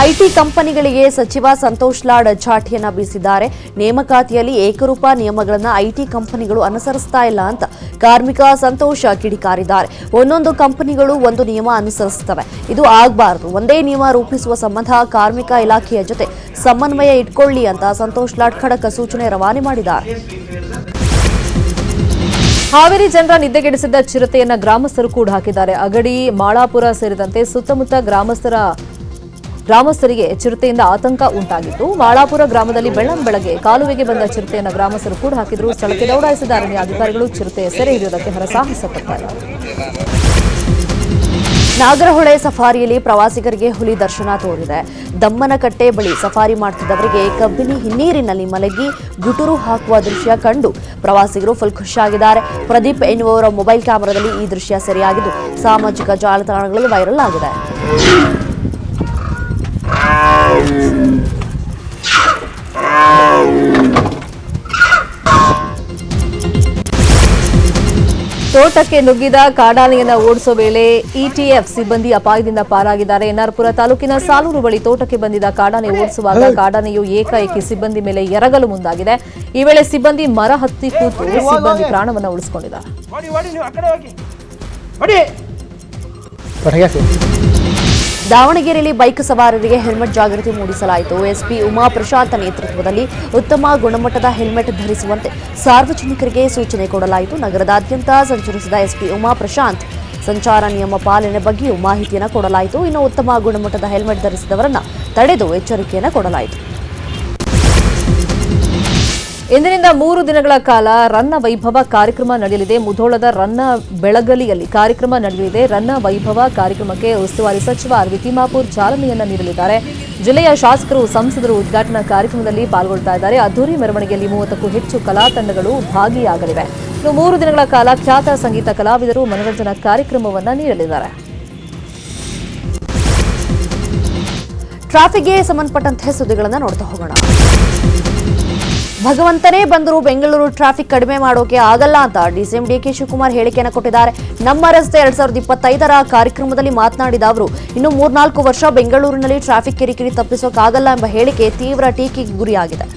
IT ಕಂಪನಿಗಳಿಗೆ ಸಚಿವ ಸಂತೋಷ್ ಲಾಡ್ ಚಾಟಿಯನ್ನ ಬೀಸಿದ್ದಾರೆ. ನೇಮಕಾತಿಯಲ್ಲಿ ಏಕರೂಪ ನಿಯಮಗಳನ್ನು ಐಟಿ ಕಂಪನಿಗಳು ಅನುಸರಿಸ್ತಾ ಇಲ್ಲ ಅಂತ ಕಾರ್ಮಿಕ ಸಂತೋಷ್ ಕಿಡಿಕಾರಿದ್ದಾರೆ. ಒಂದೊಂದು ಕಂಪನಿಗಳು ಒಂದು ನಿಯಮ ಅನುಸರಿಸುತ್ತವೆ, ಇದು ಆಗಬಾರದು. ಒಂದೇ ನಿಯಮ ರೂಪಿಸುವ ಸಂಬಂಧ ಕಾರ್ಮಿಕ ಇಲಾಖೆಯ ಜೊತೆ ಸಮನ್ವಯ ಇಟ್ಕೊಳ್ಳಿ ಅಂತ ಸಂತೋಷ್ ಲಾಡ್ ಖಡಕ್ ಸೂಚನೆ ರವಾನೆ ಮಾಡಿದ್ದಾರೆ. ಹಾವೇರಿ ಜನರ ನಿದ್ದೆಗೆಡಿಸಿದ್ದ ಚಿರತೆಯನ್ನ ಗ್ರಾಮಸ್ಥರು ಕೂಡ ಹಾಕಿದ್ದಾರೆ. ಅಗಡಿ, ಮಾಳಾಪುರ ಸೇರಿದಂತೆ ಸುತ್ತಮುತ್ತ ಗ್ರಾಮಸ್ಥರಿಗೆ ಚಿರತೆಯಿಂದ ಆತಂಕ ಉಂಟಾಗಿತ್ತು. ಮಾಳಾಪುರ ಗ್ರಾಮದಲ್ಲಿ ಬೆಳ್ಳಂಬೆಳಗ್ಗೆ ಕಾಲುವೆಗೆ ಬಂದ ಚಿರತೆಯನ್ನು ಗ್ರಾಮಸ್ಥರು ಕೂಡ ಹಾಕಿದ್ರು. ಸ್ಥಳಕ್ಕೆ ದೌಡಾಯಿಸಿದ ಅರಣ್ಯ ಅಧಿಕಾರಿಗಳು ಚಿರತೆ ಸೆರೆ ಹಿಡಿಯುವುದಕ್ಕೆ ಹರಸಾಹಸ ಪಟ್ಟಿದ್ದಾರೆ. ನಾಗರಹೊಳೆ ಸಫಾರಿಯಲ್ಲಿ ಪ್ರವಾಸಿಗರಿಗೆ ಹುಲಿ ದರ್ಶನ ತೋರಿದೆ. ದಮ್ಮನಕಟ್ಟೆ ಬಳಿ ಸಫಾರಿ ಮಾಡುತ್ತಿದ್ದವರಿಗೆ ಕಬ್ಬಿನಿ ಹಿನ್ನೀರಿನಲ್ಲಿ ಮಲಗಿ ಗುಟುರು ಹಾಕುವ ದೃಶ್ಯ ಕಂಡು ಪ್ರವಾಸಿಗರು ಫುಲ್ ಖುಷಿಯಾಗಿದ್ದಾರೆ. ಪ್ರದೀಪ್ ಎನ್ನುವವರ ಮೊಬೈಲ್ ಕ್ಯಾಮೆರಾದಲ್ಲಿ ಈ ದೃಶ್ಯ ಸೆರೆಯಾಗಿದ್ದು ಸಾಮಾಜಿಕ ಜಾಲತಾಣಗಳಲ್ಲಿ ವೈರಲ್ ಆಗಿದೆ. ತೋಟಕ್ಕೆ ನುಗ್ಗಿದ ಕಾಡಾನೆಯನ್ನು ಓಡಿಸುವ ವೇಳೆ ಇಟಿಎಫ್ ಸಿಬ್ಬಂದಿ ಅಪಾಯದಿಂದ ಪಾರಾಗಿದ್ದಾರೆ. ಎನ್ಆರ್ಪುರ ತಾಲೂಕಿನ ಸಾಲೂರು ಬಳಿ ತೋಟಕ್ಕೆ ಬಂದಿದ್ದ ಕಾಡಾನೆ ಓಡಿಸುವಾಗ ಕಾಡಾನೆಯು ಏಕಾಏಕಿ ಸಿಬ್ಬಂದಿ ಮೇಲೆ ಎರಗಲು ಮುಂದಾಗಿದೆ. ಈ ವೇಳೆ ಸಿಬ್ಬಂದಿ ಮರ ಹತ್ತಿ ಕೂತು ಸಿಬ್ಬಂದಿ ಪ್ರಾಣವನ್ನು ಉಳಿಸಿಕೊಂಡಿದ್ದಾರೆ. ದಾವಣಗೆರೆಯಲ್ಲಿ ಬೈಕ್ ಸವಾರರಿಗೆ ಹೆಲ್ಮೆಟ್ ಜಾಗೃತಿ ಮೂಡಿಸಲಾಯಿತು. ಎಸ್ಪಿ ಉಮಾ ಪ್ರಶಾಂತ್ ನೇತೃತ್ವದಲ್ಲಿ ಉತ್ತಮ ಗುಣಮಟ್ಟದ ಹೆಲ್ಮೆಟ್ ಧರಿಸುವಂತೆ ಸಾರ್ವಜನಿಕರಿಗೆ ಸೂಚನೆ ಕೊಡಲಾಯಿತು. ನಗರದಾದ್ಯಂತ ಸಂಚರಿಸಿದ ಎಸ್ಪಿ ಉಮಾ ಪ್ರಶಾಂತ್ ಸಂಚಾರ ನಿಯಮ ಪಾಲನೆ ಬಗ್ಗೆಯೂ ಮಾಹಿತಿಯನ್ನು ಕೊಡಲಾಯಿತು. ಇನ್ನು ಉತ್ತಮ ಗುಣಮಟ್ಟದ ಹೆಲ್ಮೆಟ್ ಧರಿಸಿದವರನ್ನ ತಡೆದು ಎಚ್ಚರಿಕೆಯನ್ನು ಕೊಡಲಾಯಿತು. ಇಂದಿನಿಂದ 3 ದಿನಗಳ ಕಾಲ ರನ್ನ ವೈಭವ ಕಾರ್ಯಕ್ರಮ ನಡೆಯಲಿದೆ. ಮುಧೋಳದ ರನ್ನ ಬೆಳಗಲಿಯಲ್ಲಿ ಕಾರ್ಯಕ್ರಮ ನಡೆಯಲಿದೆ. ರನ್ನ ವೈಭವ ಕಾರ್ಯಕ್ರಮಕ್ಕೆ ಉಸ್ತುವಾರಿ ಸಚಿವ ಆರ್ ವಿ ತಿಮ್ಮಾಪುರ್ ಚಾಲನೆಯನ್ನ ನೀಡಲಿದ್ದಾರೆ. ಜಿಲ್ಲೆಯ ಶಾಸಕರು, ಸಂಸದರು ಉದ್ಘಾಟನಾ ಕಾರ್ಯಕ್ರಮದಲ್ಲಿ ಪಾಲ್ಗೊಳ್ಳುತ್ತಾ ಇದ್ದಾರೆ. ಅದ್ದೂರಿ ಮೆರವಣಿಗೆಯಲ್ಲಿ 30ಕ್ಕೂ ಹೆಚ್ಚು ಕಲಾ ತಂಡಗಳು ಭಾಗಿಯಾಗಲಿವೆ. ಇನ್ನು 3 ದಿನಗಳ ಕಾಲ ಖ್ಯಾತ ಸಂಗೀತ ಕಲಾವಿದರು ಮನರಂಜನಾ ಕಾರ್ಯಕ್ರಮವನ್ನು ನೀಡಲಿದ್ದಾರೆ. ಟ್ರಾಫಿಕ್ಗೆ ಸಂಬಂಧಪಟ್ಟಂತೆ ಸುದ್ದಿಗಳನ್ನು ನೋಡ್ತಾ ಹೋಗೋಣ. ಭಗವಂತನೇ ಬಂದರೂ ಬೆಂಗಳೂರು ಟ್ರಾಫಿಕ್ ಕಡಿಮೆ ಮಾಡೋಕೆ ಆಗಲ್ಲ ಅಂತ ಡಿಸಿಎಂ ಡಿಕೆ ಶಿವಕುಮಾರ್ ಹೇಳಿಕೆಯನ್ನು ಕೊಟ್ಟಿದ್ದಾರೆ. ನಮ್ಮ ರಸ್ತೆ 2025ರ ಕಾರ್ಯಕ್ರಮದಲ್ಲಿ ಮಾತನಾಡಿದ ಅವರು, ಇನ್ನು 3-4 ವರ್ಷ ಬೆಂಗಳೂರಿನಲ್ಲಿ ಟ್ರಾಫಿಕ್ ಕಿರಿಕಿರಿ ತಪ್ಪಿಸೋಕ್ಕಾಗಲ್ಲ ಎಂಬ ಹೇಳಿಕೆ ತೀವ್ರ ಟೀಕೆಗೆ ಗುರಿಯಾಗಿದೆ.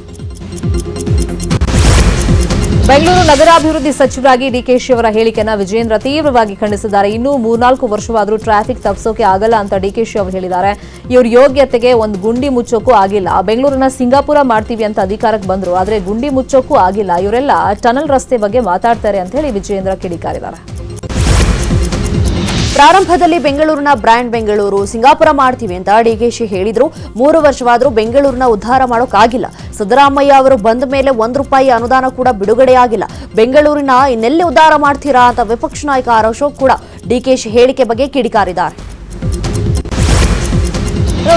ಬೆಂಗಳೂರು ನಗರಾಭಿವೃದ್ಧಿ ಸಚಿವರಾಗಿ ಡಿಕೆಶಿ ಅವರ ಹೇಳಿಕೆಯನ್ನು ವಿಜೇಂದ್ರ ತೀವ್ರವಾಗಿ ಖಂಡಿಸಿದ್ದಾರೆ. ಇನ್ನೂ 3-4 ವರ್ಷವಾದರೂ ಟ್ರಾಫಿಕ್ ತಪ್ಪಿಸೋಕೆ ಆಗಲ್ಲ ಅಂತ ಡಿಕೆಶಿ ಅವರು ಹೇಳಿದ್ದಾರೆ. ಇವ್ರ ಯೋಗ್ಯತೆಗೆ ಒಂದು ಗುಂಡಿ ಮುಚ್ಚೋಕ್ಕೂ ಆಗಿಲ್ಲ. ಬೆಂಗಳೂರನ್ನ ಸಿಂಗಾಪುರ ಮಾಡ್ತೀವಿ ಅಂತ ಅಧಿಕಾರಕ್ಕೆ ಬಂದ್ರು, ಆದ್ರೆ ಗುಂಡಿ ಮುಚ್ಚೋಕ್ಕೂ ಆಗಿಲ್ಲ. ಇವರೆಲ್ಲ ಟನಲ್ ರಸ್ತೆ ಬಗ್ಗೆ ಮಾತಾಡ್ತಾರೆ ಅಂತ ಹೇಳಿ ವಿಜೇಂದ್ರ ಕಿಡಿಕಾರಿದ್ದಾರೆ. ಪ್ರಾರಂಭದಲ್ಲಿ ಬೆಂಗಳೂರಿನ ಬ್ರ್ಯಾಂಡ್ ಬೆಂಗಳೂರು, ಸಿಂಗಾಪುರ ಮಾಡ್ತೀವಿ ಅಂತ ಡಿಕೆಶಿ ಹೇಳಿದ್ರು. 3 ವರ್ಷವಾದರೂ ಬೆಂಗಳೂರಿನ ಉದ್ಧಾರ ಮಾಡೋಕ್ಕಾಗಿಲ್ಲ. ಸಿದ್ದರಾಮಯ್ಯ ಅವರು ಬಂದ ಮೇಲೆ ₹1 ಅನುದಾನ ಕೂಡ ಬಿಡುಗಡೆಯಾಗಿಲ್ಲ. ಬೆಂಗಳೂರಿನ ಇನ್ನೆಲ್ಲಿ ಉದ್ಧಾರ ಮಾಡ್ತೀರಾ ಅಂತ ವಿಪಕ್ಷ ನಾಯಕ ಆರ್ ಅಶೋಕ್ ಕೂಡ ಡಿಕೆಶಿ ಹೇಳಿಕೆ ಬಗ್ಗೆ ಕಿಡಿಕಾರಿದ್ದಾರೆ.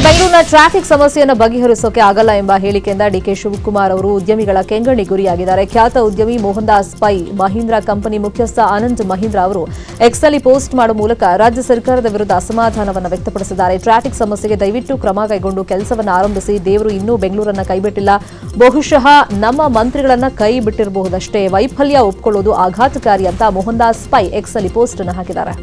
ಬೆಂಗಳೂರಿನ ಟ್ರಾಫಿಕ್ ಸಮಸ್ಯೆಯನ್ನು ಬಗೆಹರಿಸೋಕೆ ಆಗಲ್ಲ ಎಂಬ ಹೇಳಿಕೆಯಿಂದ ಡಿಕೆ ಶಿವಕುಮಾರ್ ಅವರು ಉದ್ಯಮಿಗಳ ಕೆಂಗಣಿ ಗುರಿಯಾಗಿದ್ದಾರೆ. ಖ್ಯಾತ ಉದ್ಯಮಿ ಮೋಹನ್ ದಾಸ್ ಪೈ ಮಹೀಂದ್ರಾ ಕಂಪನಿ ಮುಖ್ಯಸ್ಥ ಆನಂದ್ ಮಹೀಂದ್ರಾ ಅವರು ಎಕ್ಸ್ನಲ್ಲಿ ಪೋಸ್ಟ್ ಮಾಡುವ ಮೂಲಕ ರಾಜ್ಯ ಸರ್ಕಾರದ ವಿರುದ್ಧ ಅಸಮಾಧಾನವನ್ನು ವ್ಯಕ್ತಪಡಿಸಿದ್ದಾರೆ. ಟ್ರಾಫಿಕ್ ಸಮಸ್ಯೆಗೆ ದಯವಿಟ್ಟು ಕ್ರಮ ಕೈಗೊಂಡು ಕೆಲಸವನ್ನು ಆರಂಭಿಸಿ. ದೇವರು ಇನ್ನೂ ಬೆಂಗಳೂರನ್ನ ಕೈಬಿಟ್ಟಿಲ್ಲ. ಬಹುಶಃ ನಮ್ಮ ಮಂತ್ರಿಗಳನ್ನ ಕೈ ಬಿಟ್ಟಿರಬಹುದಷ್ಟೇ. ವೈಫಲ್ಯ ಒಪ್ಪಿಕೊಳ್ಳುವುದು ಆಘಾತಕಾರಿ ಅಂತ ಮೋಹನ್ ದಾಸ್ ಪೈ ಎಕ್ಸ್ನಲ್ಲಿ ಪೋಸ್ಟ್ ಅನ್ನು ಹಾಕಿದ್ದಾರೆ.